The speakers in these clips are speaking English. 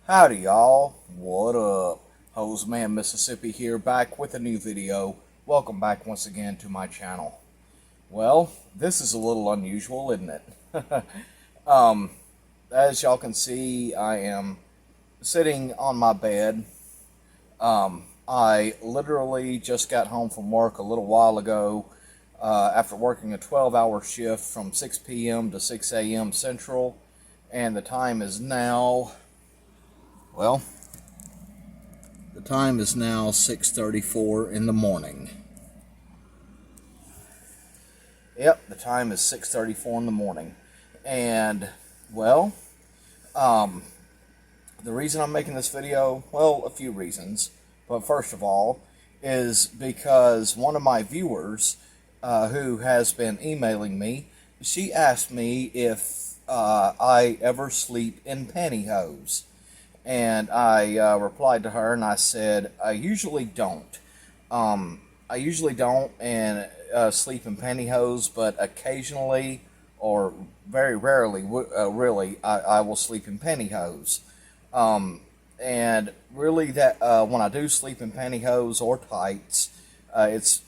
Howdy y'all, what up? Hose Man Mississippi here, back with a new video. Welcome back once again to my channel. Well, this is a little unusual, isn't it? As y'all can see, I am sitting on my bed. I literally just got home from work a little while ago after working a 12-hour shift from 6 p.m. to 6 a.m. Central, and the time is now, well, the time is now 6:34 in the morning. Yep, the time is 6:34 in the morning. And, well, the reason I'm making this video, well, a few reasons. But first of all, is because one of my viewers who has been emailing me, she asked me if I ever sleep in pantyhose. And I replied to her and I said, I usually don't. I usually don't and sleep in pantyhose, but occasionally or very rarely, really, I will sleep in pantyhose. And really, that when I do sleep in pantyhose or tights, it's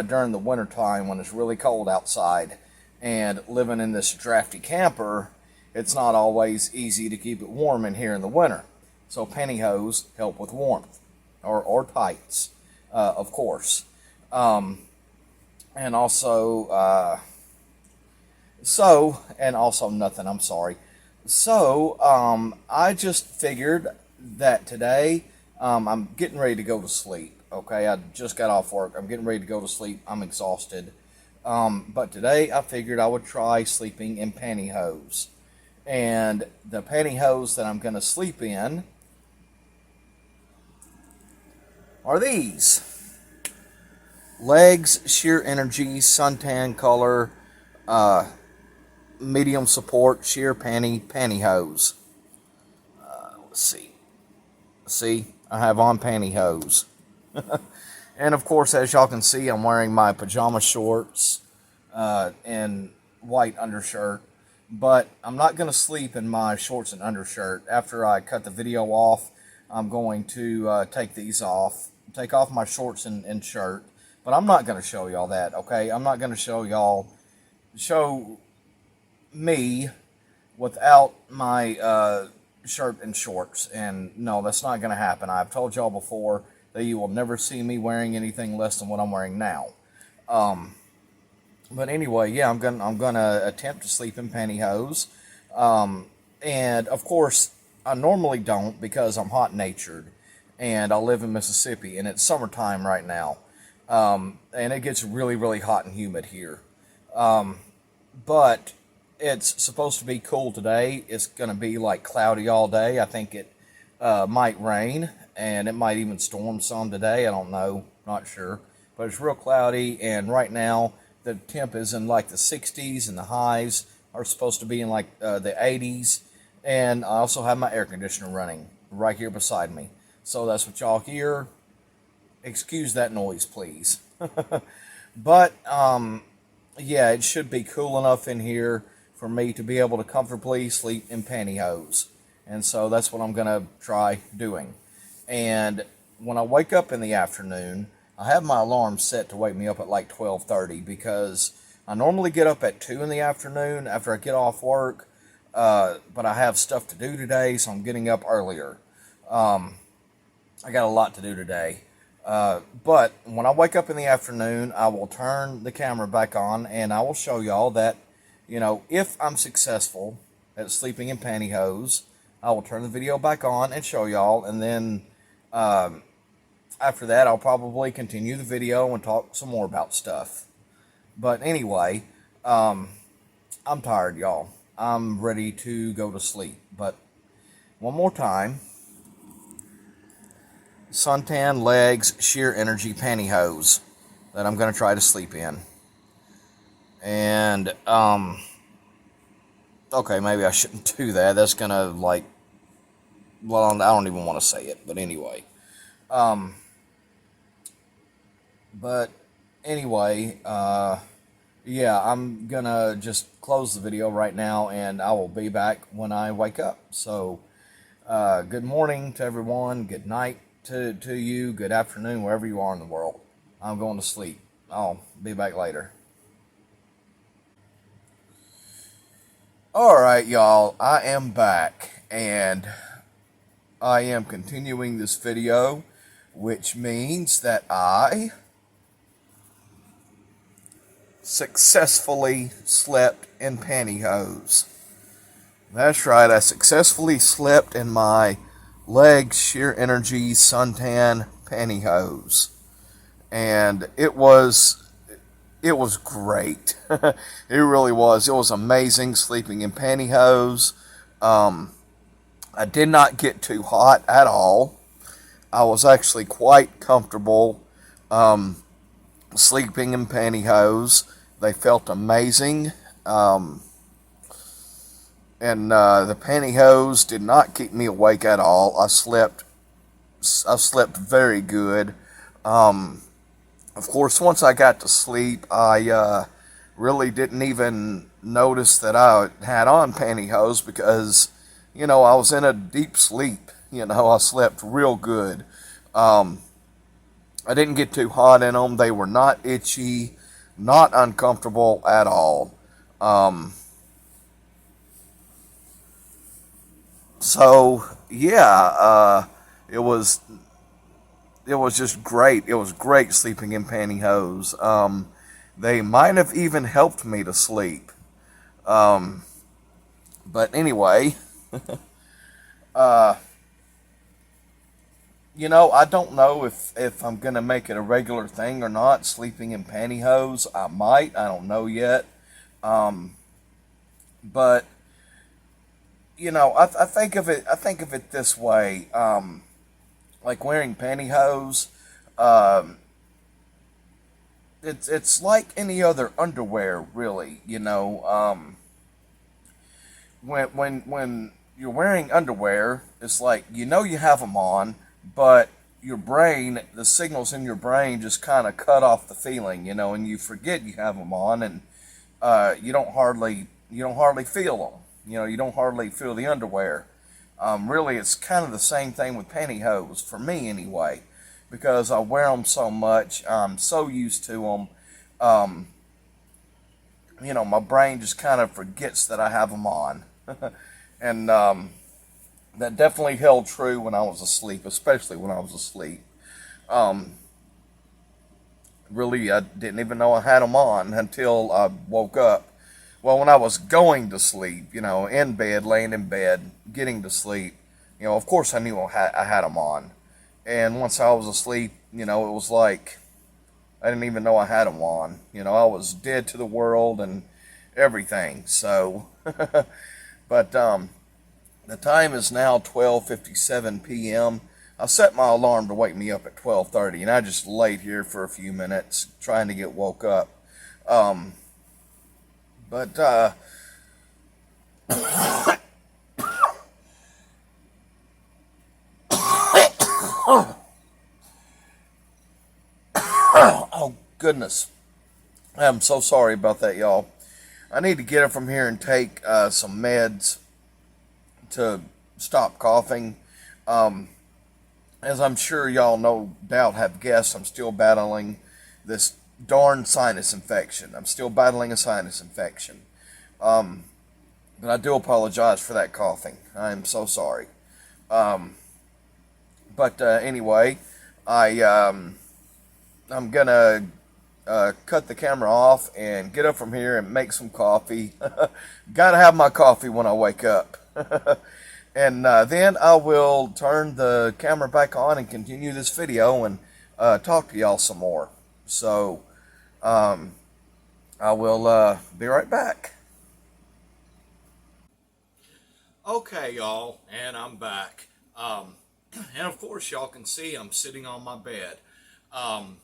during the winter time when it's really cold outside. And living in this drafty camper, it's not always easy to keep it warm in here in the winter. So pantyhose help with warmth, or tights, of course. And also, nothing, I'm sorry. So, I just figured that today, I'm getting ready to go to sleep. Okay, I just got off work. I'm getting ready to go to sleep. I'm exhausted. But today I figured I would try sleeping in pantyhose. And the pantyhose that I'm going to sleep in are these. Legs Sheer Energy Suntan Color Medium Support Sheer Pantyhose. Let's see. See, I have on pantyhose. And of course, as y'all can see, I'm wearing my pajama shorts and white undershirt. But I'm not going to sleep in my shorts and undershirt. After I cut the video off, I'm going to take these off. Take off my shorts and shirt. But I'm not going to show y'all that, okay? I'm not going to show me without my shirt and shorts. And no, that's not going to happen. I've told y'all before that you will never see me wearing anything less than what I'm wearing now. But anyway, yeah, I'm gonna attempt to sleep in pantyhose, and of course I normally don't because I'm hot-natured, and I live in Mississippi, and it's summertime right now, and it gets really, really hot and humid here. But it's supposed to be cool today. It's gonna be like cloudy all day. I think it might rain, and it might even storm some today. I don't know, not sure, but it's real cloudy, and right now the temp is in like the 60s, and the highs are supposed to be in like the 80s. And I also have my air conditioner running right here beside me. So that's what y'all hear. Excuse that noise, please. But, yeah, it should be cool enough in here for me to be able to comfortably sleep in pantyhose. And so that's what I'm going to try doing. And when I wake up in the afternoon, I have my alarm set to wake me up at like 12:30 because I normally get up at 2 in the afternoon after I get off work, but I have stuff to do today, so I'm getting up earlier. I got a lot to do today. But when I wake up in the afternoon, I will turn the camera back on and I will show y'all that, you know, if I'm successful at sleeping in pantyhose, I will turn the video back on and show y'all, and then after that, I'll probably continue the video and talk some more about stuff. But anyway, I'm tired, y'all. I'm ready to go to sleep. But one more time, Suntan Legs Sheer Energy Pantyhose that I'm going to try to sleep in. And, okay, maybe I shouldn't do that. That's going to, like, well, I don't even want to say it. But anyway, But anyway, yeah, I'm gonna just close the video right now, and I will be back when I wake up. So, Good morning to everyone. Good night to you. Good afternoon, wherever you are in the world. I'm going to sleep. I'll be back later. All right, y'all. I am back, and I am continuing this video, which means that I successfully slept in pantyhose. That's right, I successfully slept in my Legs Sheer Energy suntan pantyhose. And it was great. It really was. It was amazing sleeping in pantyhose. I did not get too hot at all. I was actually quite comfortable sleeping in pantyhose. They felt amazing. And the pantyhose did not keep me awake at all. I slept very good. Of course, once I got to sleep, I really didn't even notice that I had on pantyhose because, I was in a deep sleep. I slept real good. I didn't get too hot in them. They were not itchy, not uncomfortable at all. So yeah, it was it was just great. It was great sleeping in pantyhose. They might have even helped me to sleep. Um, but anyway, uh, I don't know if I'm gonna make it a regular thing or not. Sleeping in pantyhose, I might. I don't know yet. Um, but I think of it. I think of it this way. Like wearing pantyhose. Um, it's like any other underwear, really. When you're wearing underwear, it's like you have them on, but your brain, the signals in your brain, just kind of cut off the feeling, and you forget you have them on, and you don't hardly feel them. You don't hardly feel the underwear. Really, it's kind of the same thing with pantyhose for me, anyway, because I wear them so much. I'm so used to them. Um, my brain just kind of forgets that I have them on. And that definitely held true when I was asleep, especially when I was asleep. Um, really, I didn't even know I had them on until I woke up. Well, when I was going to sleep, in bed, laying in bed, getting to sleep, of course I knew I had them on. And once I was asleep, it was like I didn't even know I had them on. I was dead to the world and everything. So, but the time is now 12:57 p.m. I set my alarm to wake me up at 12:30, and I just laid here for a few minutes trying to get woke up. Um, but oh goodness, I'm so sorry about that, y'all. I need to get up from here and take some meds to stop coughing. Um, as I'm sure y'all no doubt have guessed, I'm still battling this darn sinus infection. I'm still battling a sinus infection. Um, but I do apologize for that coughing. I am so sorry. Um, but anyway, I I'm gonna cut the camera off and get up from here and make some coffee. Gotta have my coffee when I wake up. And then I will turn the camera back on and continue this video and talk to y'all some more. So um, I will be right back. Okay, y'all, and I'm back. And of course, y'all can see I'm sitting on my bed. Um,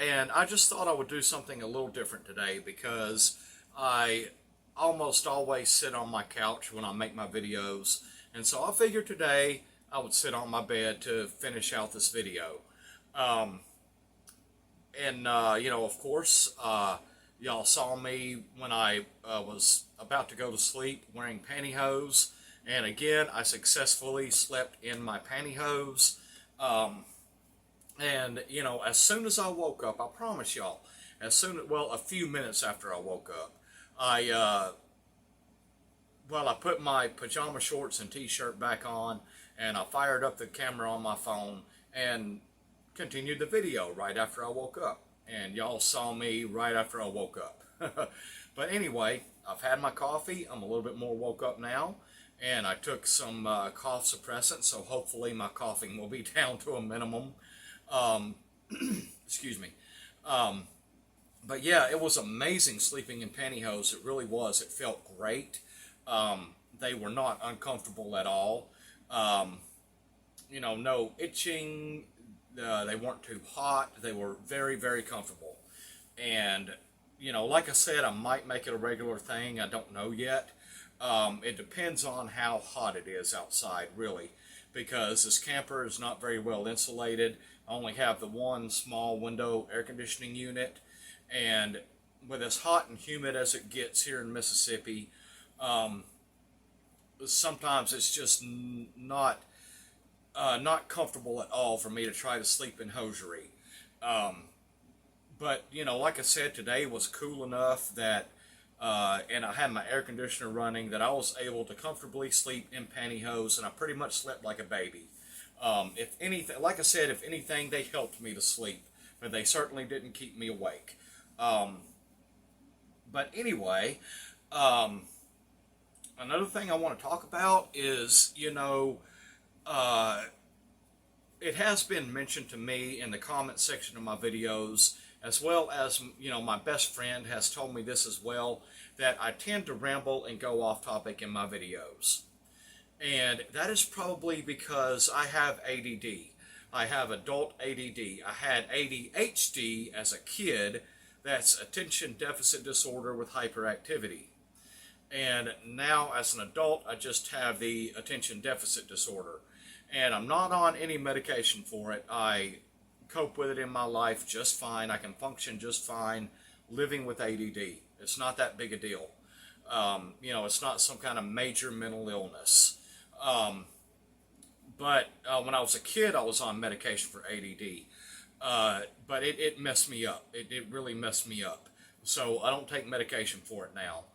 and I just thought I would do something a little different today because I almost always sit on my couch when I make my videos. And so I figured today I would sit on my bed to finish out this video. Um, and of course, y'all saw me when I was about to go to sleep wearing pantyhose, And again, I successfully slept in my pantyhose. And, you know, as soon as I woke up, I promise y'all, a few minutes after I woke up, I, I put my pajama shorts and t-shirt back on, and I fired up the camera on my phone and continued the video right after I woke up. And y'all saw me right after I woke up. But anyway, I've had my coffee. I'm a little bit more woke up now. And I took some cough suppressant, so hopefully my coughing will be down to a minimum. Um, excuse me. But yeah, it was amazing sleeping in pantyhose. It really was. It felt great. They were not uncomfortable at all. Um, you know, no itching. They weren't too hot. They were very, very comfortable. And, you know, like I said, I might make it a regular thing. I don't know yet. It depends on how hot it is outside, really, because this camper is not very well insulated. I only have the one small window air conditioning unit, and with as hot and humid as it gets here in Mississippi, um, sometimes it's just not comfortable at all for me to try to sleep in hosiery. Um, but you know, like I said, today was cool enough that, and I had my air conditioner running, that I was able to comfortably sleep in pantyhose, and I pretty much slept like a baby. If anything, like I said, if anything, they helped me to sleep, but they certainly didn't keep me awake. Um, but anyway, um, another thing I want to talk about is, you know, uh, it has been mentioned to me in the comment section of my videos, as well as, you know, my best friend has told me this as well, that I tend to ramble and go off topic in my videos. And that is probably because I have ADD. I have adult ADD. I had ADHD as a kid. That's attention deficit disorder with hyperactivity. And now as an adult, I just have the attention deficit disorder. And I'm not on any medication for it. I cope with it in my life just fine. I can function just fine living with ADD. It's not that big a deal. You know, it's not some kind of major mental illness. Um, but when I was a kid, I was on medication for ADD. But it messed me up. It really messed me up. So I don't take medication for it now.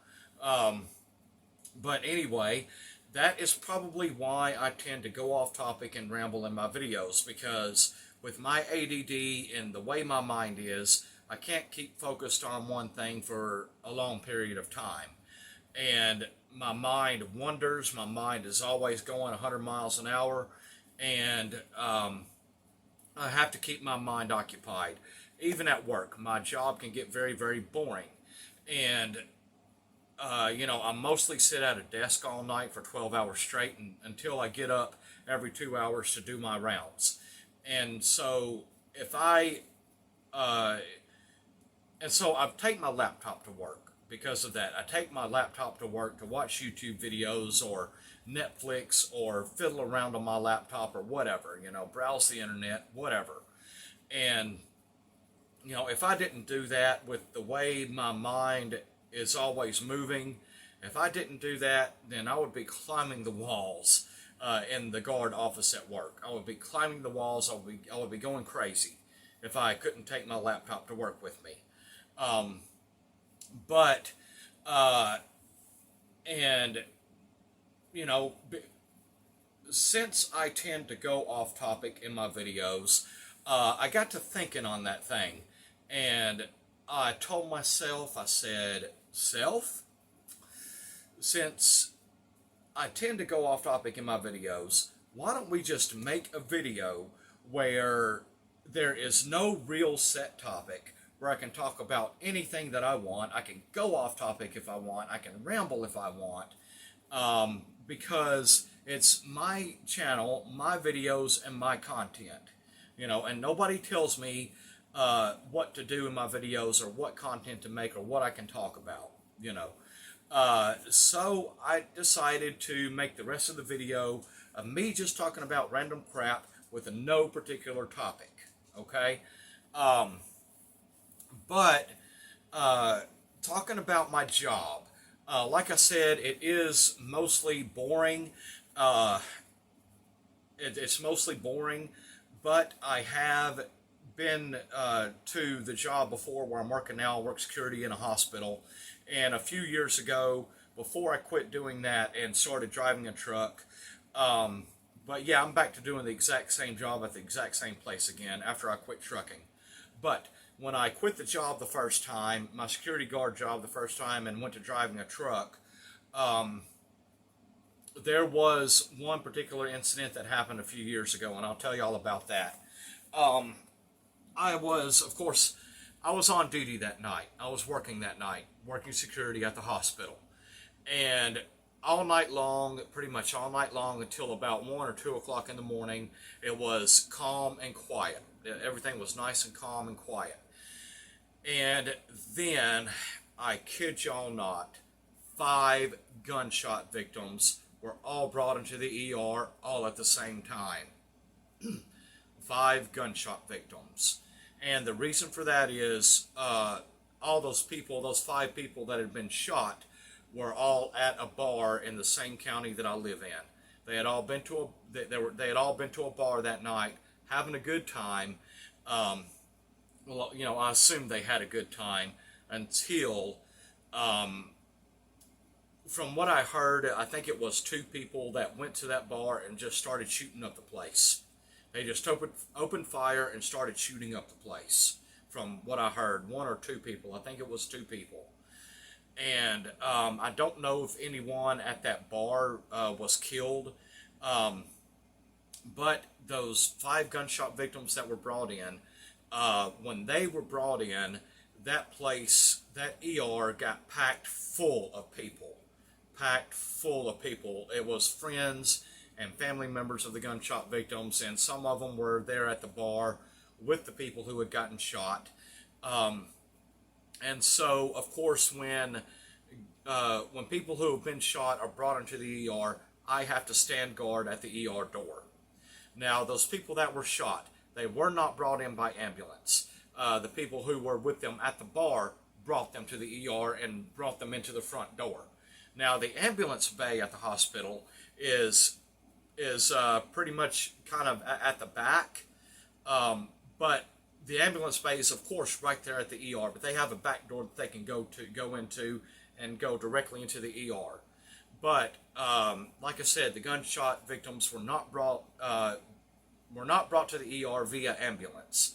But anyway, that is probably why I tend to go off topic and ramble in my videos, because with my ADD and the way my mind is, I can't keep focused on one thing for a long period of time. And my mind wanders. My mind is always going 100 miles an hour. And I have to keep my mind occupied. Even at work, my job can get very, very boring. And you know, I mostly sit at a desk all night for 12 hours straight until I get up every 2 hours to do my rounds. And so if uh, I take my laptop to work because of that. I take my laptop to work to watch YouTube videos or Netflix or fiddle around on my laptop or whatever, you know, browse the internet, whatever. And, you know, if I didn't do that with the way my mind is always moving, if I didn't do that, then I would be climbing the walls in the guard office at work. I would be climbing the walls. I would be going crazy if I couldn't take my laptop to work with me. Um, but and you know, since I tend to go off topic in my videos, I got to thinking on that thing, and I told myself, I said, self, since I tend to go off topic in my videos, why don't we just make a video where there is no real set topic, where I can talk about anything that I want. I can go off topic if I want. I can ramble if I want. Because it's my channel, my videos, and my content. You know, and nobody tells me what to do in my videos or what content to make or what I can talk about, you know. So I decided to make the rest of the video of me just talking about random crap with no particular topic, okay? But talking about my job, Like I said, it is mostly boring. Uh, it's mostly boring, but I have been to the job before where I'm working now. I work security in a hospital. And a few years ago, before I quit doing that and started driving a truck, um, but yeah, I'm back to doing the exact same job at the exact same place again after I quit trucking. But when I quit the job the first time, my security guard job the first time, and went to driving a truck, um, there was one particular incident that happened a few years ago, and I'll tell you all about that. Um, of course, I was on duty that night. I was working that night, working security at the hospital. And all night long, pretty much all night long until about 1 or 2 o'clock in the morning, it was calm and quiet. Everything was nice and calm and quiet. And then, I kid y'all not, 5 gunshot victims were all brought into the ER all at the same time. 5 gunshot victims. And the reason for that is all those people, those 5 people that had been shot, were all at a bar in the same county that I live in. They had all been to they had all been to a bar that night, having a good time. Well, I assume they had a good time until, from what I heard, I think it was 2 people that went to that bar and just started shooting up the place. They just opened fire and started shooting up the place. From what I heard, 1 or 2 people. I think it was 2 people. And I don't know if anyone at that bar was killed. But those 5 gunshot victims that were brought in, when they were brought in, that place, that ER got packed full of people. Packed full of people. It was friends and family members of the gunshot victims, and some of them were there at the bar with the people who had gotten shot. And so, of course, when people who have been shot are brought into the ER, I have to stand guard at the ER door. Now, those people that were shot, they were not brought in by ambulance. The people who were with them at the bar brought them to the ER and brought them into the front door. Now, the ambulance bay at the hospital is pretty much kind of at the back, but the ambulance bay is, of course, right there at the ER. But they have a back door that they can go into and go directly into the ER. But like I said, the gunshot victims were not brought to the ER via ambulance.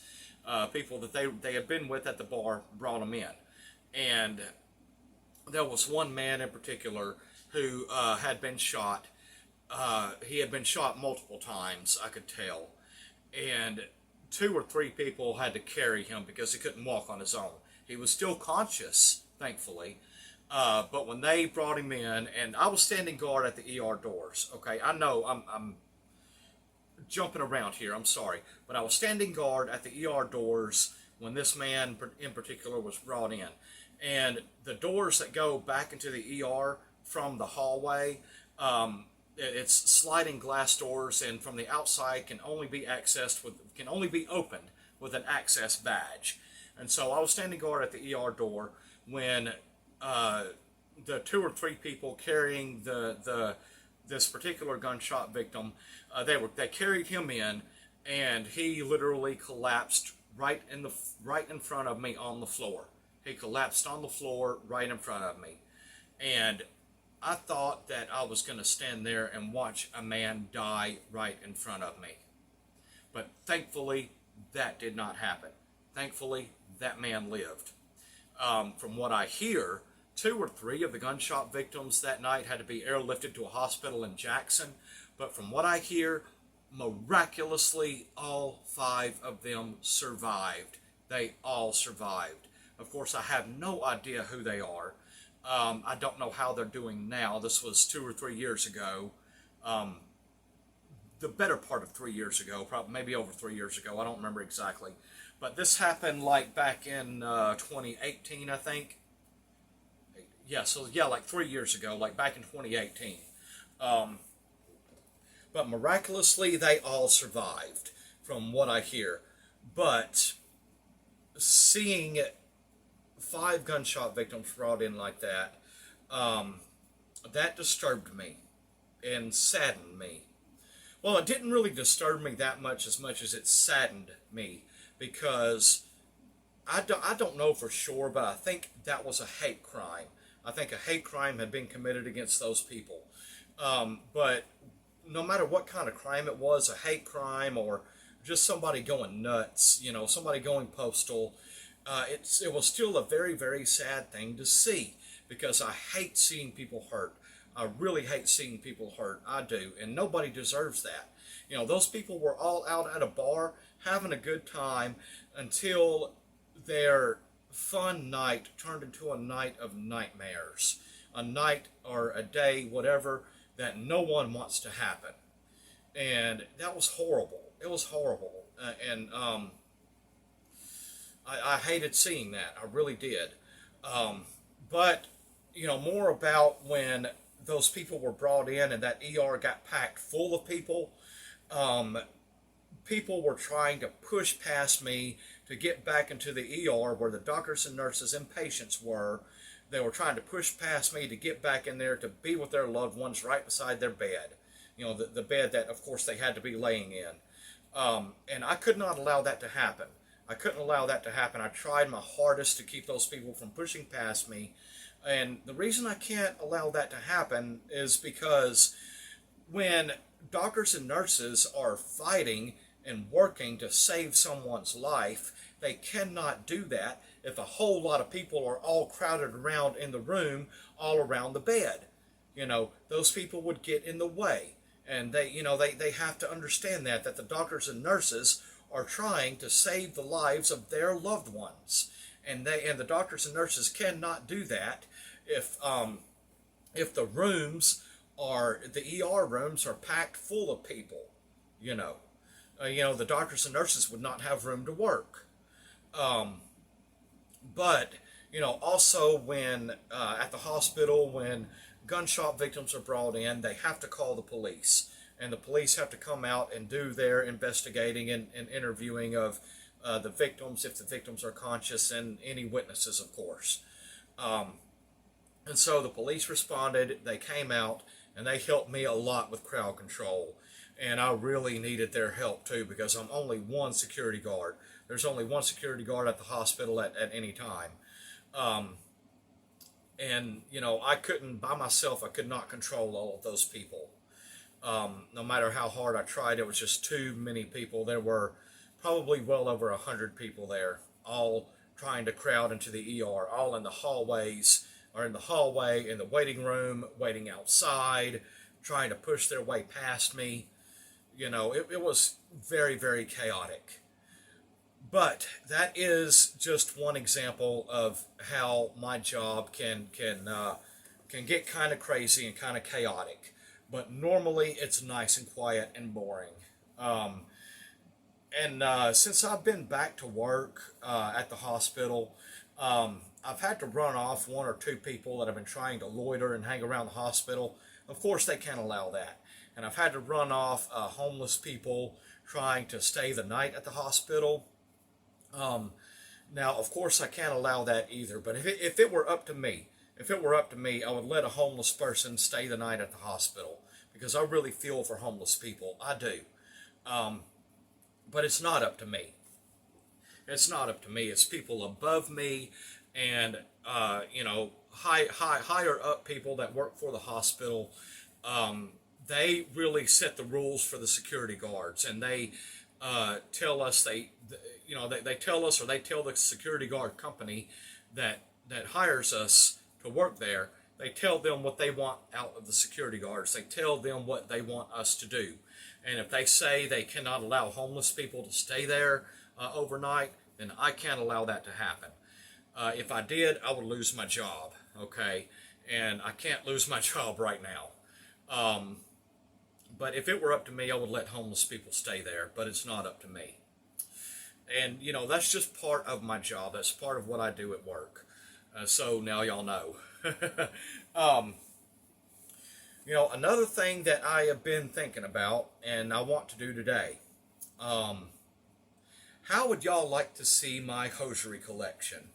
People that they had been with at the bar brought them in, and there was one man in particular who had been shot. He had been shot multiple times, I could tell, and 2 or 3 people had to carry him because he couldn't walk on his own. He was still conscious, thankfully, but when they brought him in, and I was standing guard at the ER doors. Okay, I know I'm jumping around here. I'm sorry, but I was standing guard at the ER doors when this man in particular was brought in, and the doors that go back into the ER from the hallway. It's sliding glass doors, and from the outside can only be opened with an access badge. And so I was standing guard at the ER door when the 2 or 3 people carrying this particular gunshot victim, they carried him in, and he literally collapsed right in front of me on the floor. He collapsed on the floor right in front of me, and I thought that I was going to stand there and watch a man die right in front of me. But thankfully, that did not happen. Thankfully, that man lived. From what I hear, 2 or 3 of the gunshot victims that night had to be airlifted to a hospital in Jackson. But from what I hear, miraculously, all 5 of them survived. They all survived. Of course, I have no idea who they are. I don't know how they're doing now. This was 2 or 3 years ago. The better part of 3 years ago, probably maybe over 3 years ago. I don't remember exactly. But this happened like back in 2018, I think. Yeah, like 3 years ago, like back in 2018. But miraculously, they all survived, from what I hear. But seeing 5 gunshot victims brought in like that, Um, that disturbed me and saddened me. Well, it didn't really disturb me that much as it saddened me because I don't know for sure, but I think that was a hate crime. I think a hate crime had been committed against those people. But no matter what kind of crime it was, a hate crime or just somebody going nuts, somebody going postal, it was still a very, very sad thing to see because I hate seeing people hurt. I really hate seeing people hurt. I do. And nobody deserves that. Those people were all out at a bar having a good time until their fun night turned into a night of nightmares. A night or a day, whatever, that no one wants to happen. And that was horrible. It was horrible. I hated seeing that. I really did. But, more about when those people were brought in and that ER got packed full of people. People were trying to push past me to get back into the ER where the doctors and nurses and patients were. They were trying to push past me to get back in there to be with their loved ones right beside their bed. The bed that, of course, they had to be laying in. And I could not allow that to happen. I couldn't allow that to happen. I tried my hardest to keep those people from pushing past me. And the reason I can't allow that to happen is because when doctors and nurses are fighting and working to save someone's life, they cannot do that if a whole lot of people are all crowded around in the room, all around the bed. Those people would get in the way. And they have to understand that the doctors and nurses are trying to save the lives of their loved ones. And the doctors and nurses cannot do that if the rooms the ER rooms are packed full of people. The doctors and nurses would not have room to work. But also when at the hospital, when gunshot victims are brought in, they have to call the police, and the police have to come out and do their investigating and interviewing of the victims, if the victims are conscious, and any witnesses, of course. And so the police responded, they came out, and they helped me a lot with crowd control. And I really needed their help too because I'm only one security guard. There's only one security guard at the hospital at any time. And I couldn't, by myself, I could not control all of those people. No matter how hard I tried, it was just too many people. There were probably well over 100 people there, all trying to crowd into the ER, all in the hallways, or in the hallway, in the waiting room, waiting outside, trying to push their way past me. It was very, very chaotic. But that is just one example of how my job can get kind of crazy and kind of chaotic. But normally it's nice and quiet and boring. Since I've been back to work at the hospital, I've had to run off one or two people that have been trying to loiter and hang around the hospital. Of course, they can't allow that. And I've had to run off homeless people trying to stay the night at the hospital. Now, of course, I can't allow that either. But if it were up to me, I would let a homeless person stay the night at the hospital because I really feel for homeless people. I do. But it's not up to me. It's not up to me. It's people above me, and higher up people that work for the hospital. They really set the rules for the security guards, and they tell us they tell us, or they tell the security guard company that hires us to work there. They tell them what they want out of the security guards. They tell them what they want us to do. And if they say they cannot allow homeless people to stay there overnight, then I can't allow that to happen. If I did, I would lose my job, okay? And I can't lose my job right now. But if it were up to me, I would let homeless people stay there, but it's not up to me. And, that's just part of my job. That's part of what I do at work. So now y'all know. Another thing that I have been thinking about and I want to do today, how would y'all like to see my hosiery collection?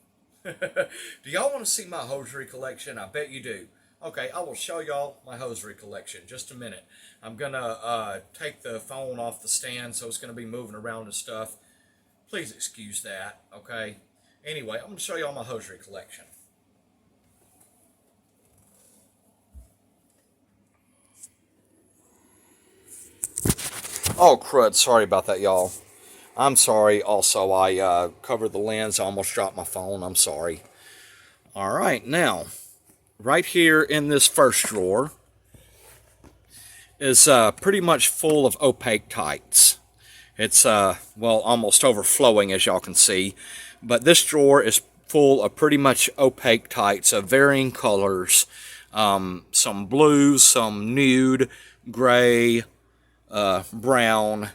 Do y'all want to see my hosiery collection? I bet you do. Okay, I will show y'all my hosiery collection. Just a minute. I'm gonna take the phone off the stand, so it's gonna be moving around and stuff. Please excuse that, okay? Anyway, I'm gonna show y'all my hosiery collection. Oh, crud. Sorry about that, y'all. I'm sorry. Also, I covered the lens. I almost dropped my phone. I'm sorry. All right, now, right here in this first drawer is pretty much full of opaque tights. It's, well, almost overflowing, as y'all can see. But this drawer is full of pretty much opaque tights of varying colors. Some blues, some nude, gray, brown,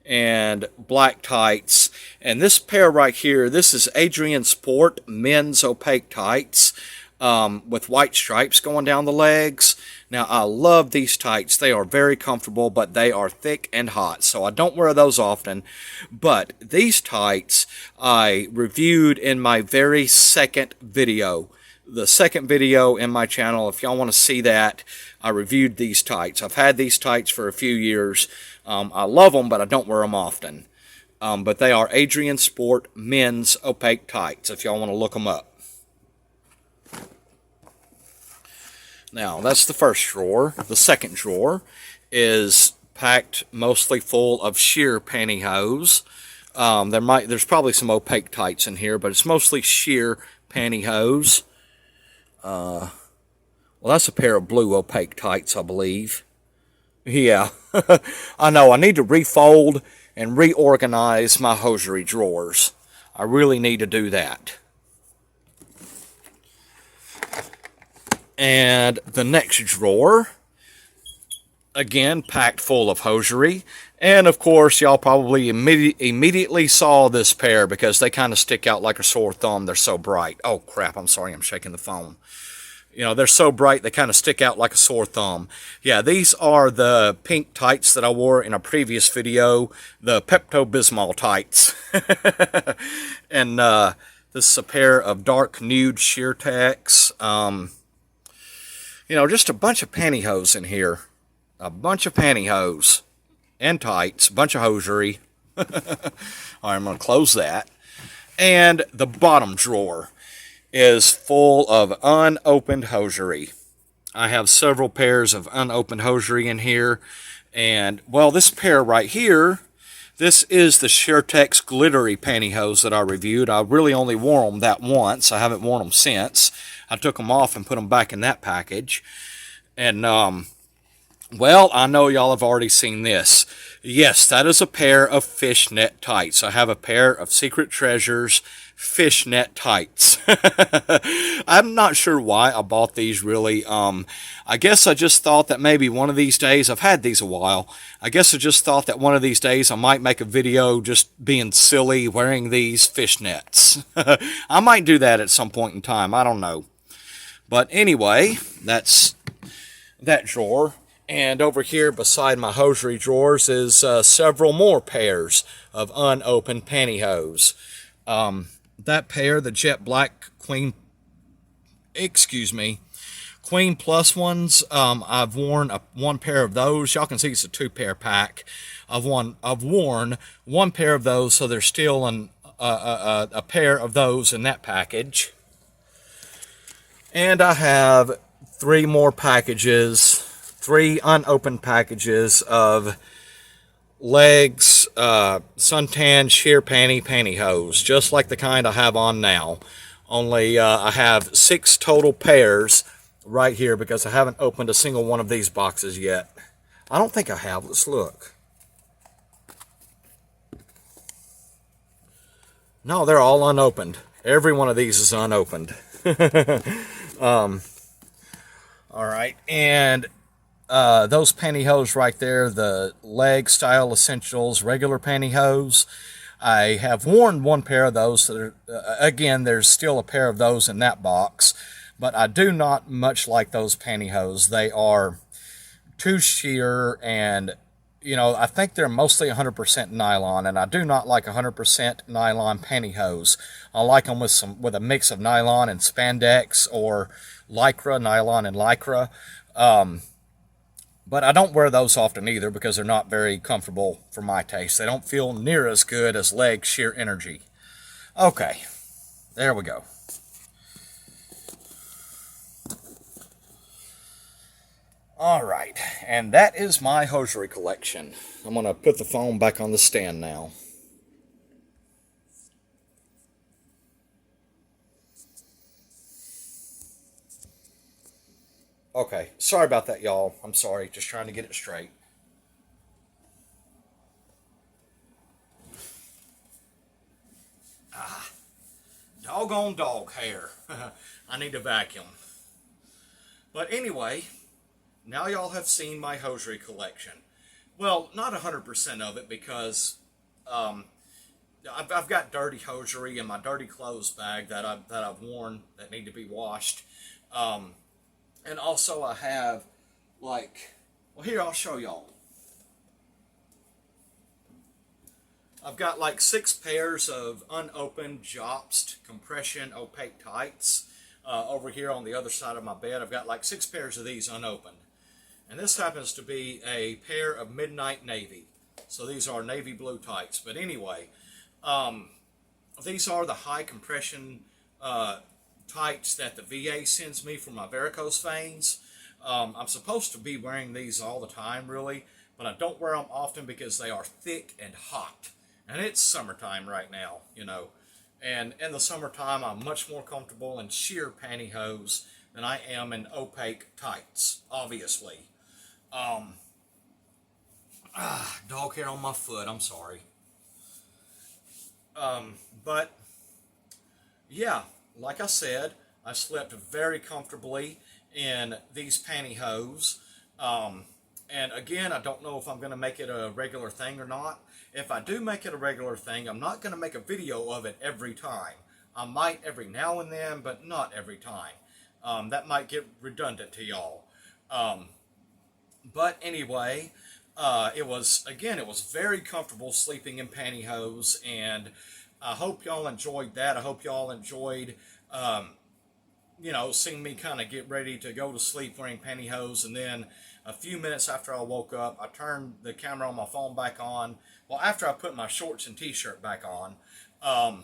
and black tights. And this pair right here, this is Adrian Sport men's opaque tights with white stripes going down the legs. Now, I love these tights. They are very comfortable, but they are thick and hot, so I don't wear those often. But these tights I reviewed in my very second video. The second video in my channel, if y'all want to see that, I reviewed these tights. I've had these tights for a few years. I love them, but I don't wear them often. But they are Adrian Sport men's opaque tights, if y'all want to look them up. Now, that's the first drawer. The second drawer is packed mostly full of sheer pantyhose. There's probably some opaque tights in here, but it's mostly sheer pantyhose. Well, that's a pair of blue opaque tights, I believe. Yeah, I know. I need to refold and reorganize my hosiery drawers. I really need to do that. And the next drawer, again, packed full of hosiery. And, of course, y'all probably immediately saw this pair because they kind of stick out like a sore thumb. They're so bright. Oh, crap. I'm sorry. I'm shaking the phone. You know, they're so bright, they kind of stick out like a sore thumb. Yeah, these are the pink tights that I wore in a previous video, the Pepto-Bismol tights. And this is a pair of dark nude sheer tacks. You know, just a bunch of pantyhose in here. A bunch of pantyhose and tights, a bunch of hosiery. All right, I'm going to close that. And the bottom drawer is full of unopened hosiery. I have several pairs of unopened hosiery in here. And, well, this pair right here, this is the Sheertex glittery pantyhose that I reviewed. I really only wore them that once. I haven't worn them since. I took them off and put them back in that package. And, well, I know y'all have already seen this. Yes, that is a pair of fishnet tights. I have a pair of Secret Treasures fishnet tights. I'm not sure why I bought these, really. I guess I just thought that maybe one of these days, I've had these a while, I guess I just thought that one of these days I might make a video just being silly wearing these fishnets. I might do that at some point in time. I don't know. But anyway, that's that drawer. And over here beside my hosiery drawers is several more pairs of unopened pantyhose. That pair, the jet black Queen Plus ones, I've worn one pair of those. Y'all can see it's a two-pair pack. I've worn one pair of those, so there's still a pair of those in that package. And I have three more packages, three unopened packages of legs, suntan sheer pantyhose, just like the kind I have on now. Only I have 6 total pairs right here because I haven't opened a single one of these boxes yet. I don't think I have. Let's look. No, they're all unopened. Every one of these is unopened. All right, and those pantyhose right there, the leg style essentials regular pantyhose, I have worn one pair of those. Again, there's still a pair of those in that box, but I do not much like those pantyhose. They are too sheer, and I think they're mostly 100% nylon, and I do not like 100% nylon pantyhose. I like them with a mix of nylon and spandex, or lycra, nylon and lycra. But I don't wear those often either because they're not very comfortable for my taste. They don't feel near as good as leg sheer energy. Okay, there we go. All right, and that is my hosiery collection. I'm going to put the phone back on the stand now. Okay, sorry about that, y'all. I'm sorry, just trying to get it straight. Doggone dog hair. I need to vacuum. But anyway, now y'all have seen my hosiery collection. Well, not 100% of it because um, I've got dirty hosiery in my dirty clothes bag that I've worn that need to be washed. Um, and also I have well, here, I'll show y'all. I've got like 6 pairs of unopened, jopsed, compression, opaque tights. Over here on the other side of my bed, I've got like 6 pairs of these unopened. And this happens to be a pair of midnight navy. So these are navy blue tights. But anyway, um, these are the high compression tights that the VA sends me for my varicose veins. I'm supposed to be wearing these all the time, really, but I don't wear them often because they are thick and hot. And it's summertime right now, And in the summertime, I'm much more comfortable in sheer pantyhose than I am in opaque tights, obviously. Um, Dog hair on my foot, I'm sorry. But yeah, like I said, I slept very comfortably in these pantyhose. Um, and again, I don't know if I'm going to make it a regular thing or not. If I do make it a regular thing, I'm not going to make a video of it every time. I might every now and then, but not every time. That might get redundant to y'all. Um, but anyway, it was very comfortable sleeping in pantyhose, and I hope y'all enjoyed that. I hope y'all enjoyed, um, seeing me kind of get ready to go to sleep wearing pantyhose, and then a few minutes after I woke up, I turned the camera on my phone back on. Well, after I put my shorts and t-shirt back on, um,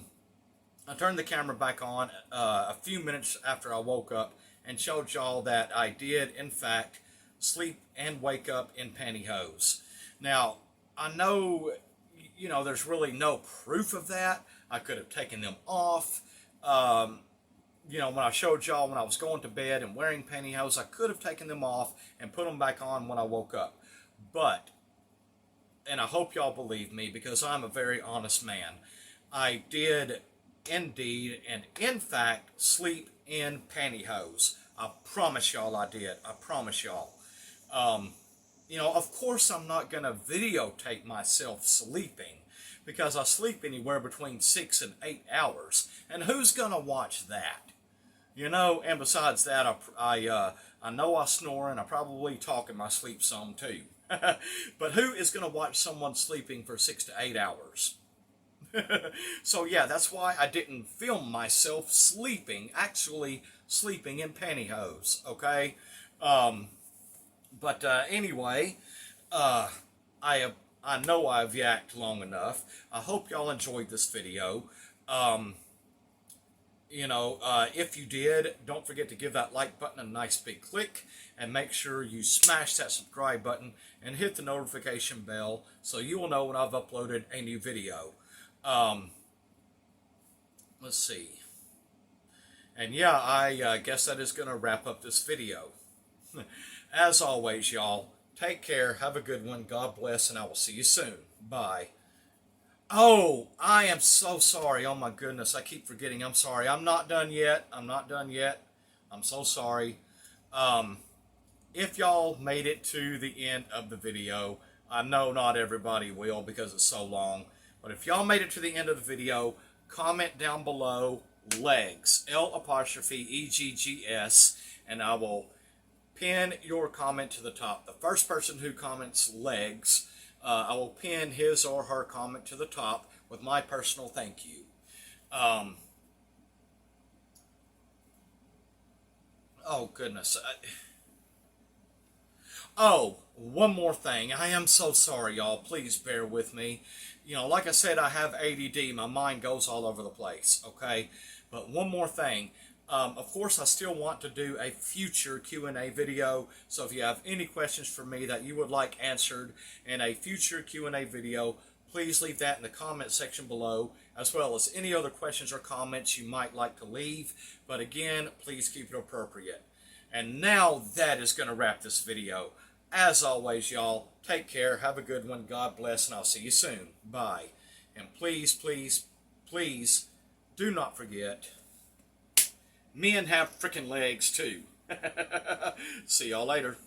I turned the camera back on a few minutes after I woke up and showed y'all that I did, in fact, sleep and wake up in pantyhose. Now, I know, there's really no proof of that. I could have taken them off. Um, when I showed y'all when I was going to bed and wearing pantyhose, I could have taken them off and put them back on when I woke up. But, and I hope y'all believe me because I'm a very honest man, I did indeed and in fact sleep in pantyhose. I promise y'all I did. I promise y'all. Um, of course I'm not going to videotape myself sleeping because I sleep anywhere between 6 and 8 hours. And who's going to watch that? And besides that, I know I snore and I probably talk in my sleep some too. But who is going to watch someone sleeping for 6 to 8 hours? So yeah, that's why I didn't film myself sleeping, actually sleeping in pantyhose, okay? But anyway, uh, I I know I've yacked long enough. I hope y'all enjoyed this video. Um, if you did, don't forget to give that like button a nice big click and make sure you smash that subscribe button and hit the notification bell so you will know when I've uploaded a new video. Um, let's see. And yeah, I guess that is going to wrap up this video. As always, y'all, take care, have a good one, God bless, and I will see you soon. Bye. Oh, I am so sorry. Oh my goodness, I keep forgetting. I'm sorry. I'm not done yet. I'm not done yet. I'm so sorry. Um, if y'all made it to the end of the video, I know not everybody will because it's so long, but if y'all made it to the end of the video, comment down below legs, L''EGGS, and I will pin your comment to the top. The first person who comments legs I will pin his or her comment to the top with my personal thank you. Oh, goodness. Oh, one more thing. I am so sorry, y'all. Please bear with me. You know, like I said, I have ADD. My mind goes all over the place, okay? But one more thing. Of course, I still want to do a future Q&A video. So if you have any questions for me that you would like answered in a future Q&A video, please leave that in the comment section below, as well as any other questions or comments you might like to leave. But again, please keep it appropriate. And now that is going to wrap this video. As always, y'all, take care, have a good one, God bless, and I'll see you soon. Bye. And please, please, please, do not forget, men have freaking legs too. See y'all later.